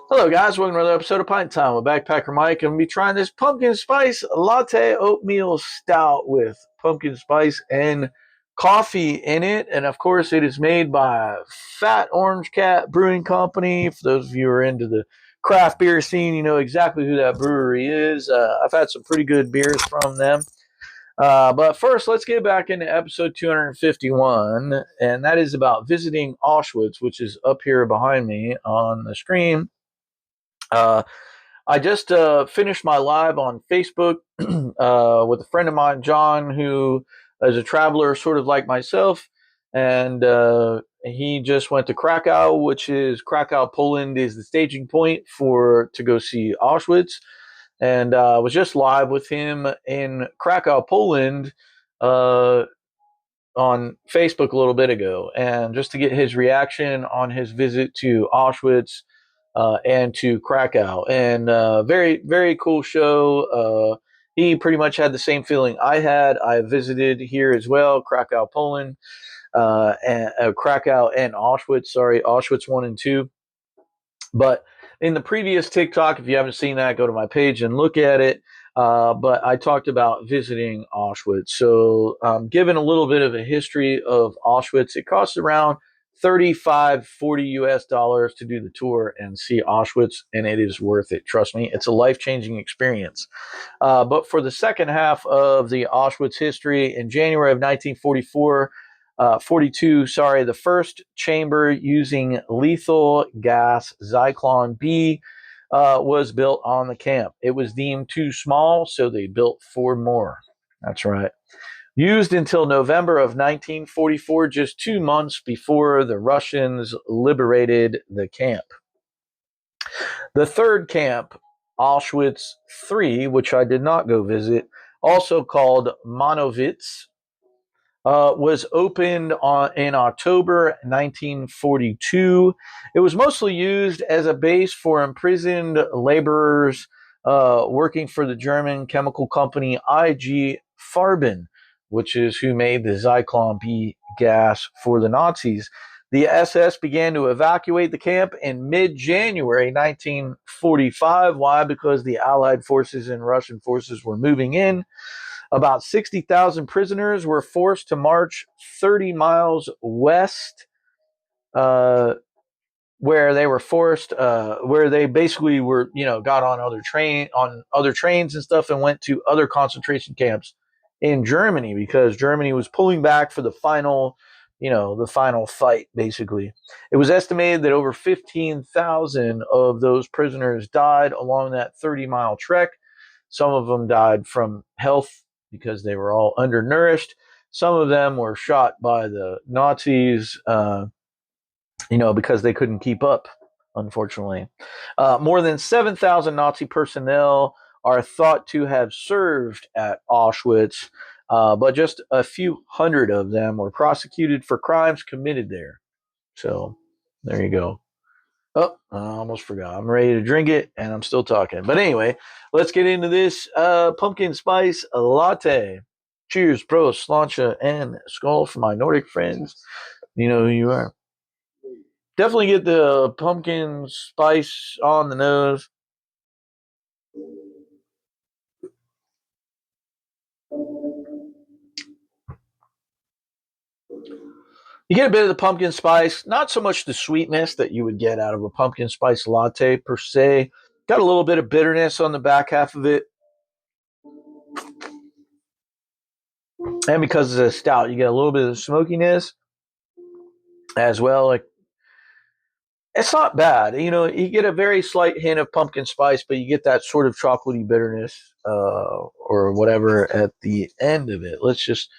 Hello, guys. Welcome to another episode of Pint Time with Backpacker Mike. I'm going to be trying this pumpkin spice latte oatmeal stout with pumpkin spice and coffee in it. And of course, it is made by Fat Orange Cat Brewing Company. For those of you who are into the craft beer scene, you know exactly who that brewery is. I've had some pretty good beers from them. But first, let's get back into episode 251, and that is about visiting Auschwitz, which is up here behind me on the screen. Uh, I just finished my live on Facebook with a friend of mine, John, who is a traveler sort of like myself. And he just went to Krakow, which is Krakow, Poland, is the staging point for to go see Auschwitz. And I was just live with him in Krakow, Poland, uh, on Facebook a little bit ago, and just to get his reaction on his visit to Auschwitz and to Krakow. And very, very cool show. He pretty much had the same feeling I had. I visited here as well, Krakow, Poland, and Krakow and Auschwitz. Sorry, Auschwitz 1 and 2. But in the previous TikTok, if you haven't seen that, go to my page and look at it. But I talked about visiting Auschwitz. So, given a little bit of a history of Auschwitz, it costs around 35, 40 US dollars to do the tour and see Auschwitz, and it is worth it. Trust me, it's a life changing experience. But for the second half of the Auschwitz history, in January of 1944, 42, sorry, the first chamber using lethal gas, Zyklon B, was built on the camp. It was deemed too small, so they built 4 more. That's right. Used until November of 1944, just 2 months before the Russians liberated the camp. The third camp, Auschwitz III, which I did not go visit, also called Monowitz, was opened in October 1942. It was mostly used as a base for imprisoned laborers working for the German chemical company IG Farben, which is who made the Zyklon B gas for the Nazis. The SS began to evacuate the camp in mid-January 1945. Why? Because the Allied forces and Russian forces were moving in. About 60,000 prisoners were forced to march 30 miles west, uh, where they were forced, where they basically were, got on other trains and stuff, and went to other concentration camps in Germany because Germany was pulling back for the final, the final fight. Basically, it was estimated that over 15,000 of those prisoners died along that 30-mile trek. Some of them died from health because they were all undernourished. Some of them were shot by the Nazis, because they couldn't keep up, unfortunately. More than 7,000 Nazi personnel are thought to have served at Auschwitz, but just a few hundred of them were prosecuted for crimes committed there. So there you go. Oh, I almost forgot. I'm ready to drink it, and I'm still talking. But anyway, let's get into this pumpkin spice latte. Cheers, prost, sláinte, and skull for my Nordic friends. You know who you are. Definitely get the pumpkin spice on the nose. You get a bit of the pumpkin spice, not so much the sweetness that you would get out of a pumpkin spice latte per se. Got a little bit of bitterness on the back half of it. And because it's a stout, you get a little bit of smokiness as well. Like, it's not bad. You get a very slight hint of pumpkin spice, but you get that sort of chocolatey bitterness or whatever at the end of it. Let's just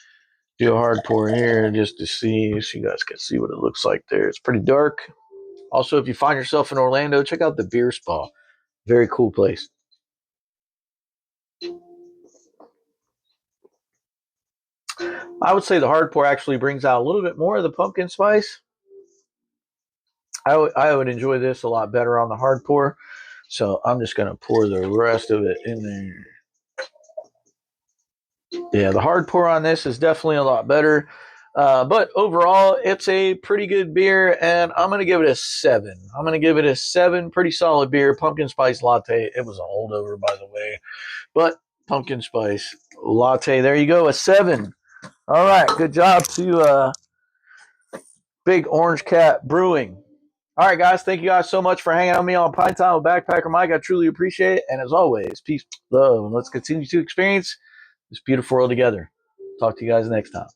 do a hard pour here just to see, so you guys can see what it looks like there. It's pretty dark. Also, if you find yourself in Orlando, check out the Beer Spa. Very cool place. I would say the hard pour actually brings out a little bit more of the pumpkin spice. I would enjoy this a lot better on the hard pour. So I'm just going to pour the rest of it in there. Yeah, the hard pour on this is definitely a lot better. But overall, it's a pretty good beer, and I'm going to give it a 7. I'm going to give it a 7. Pretty solid beer. Pumpkin spice latte. It was a holdover, by the way. But pumpkin spice latte. There you go, a 7. All right, good job to Big Orange Cat Brewing. All right, guys, thank you guys so much for hanging out with me on Pint Time with Backpacker Mike. I truly appreciate it. And as always, peace, love, and let's continue to experience this beautiful world together. Talk to you guys next time.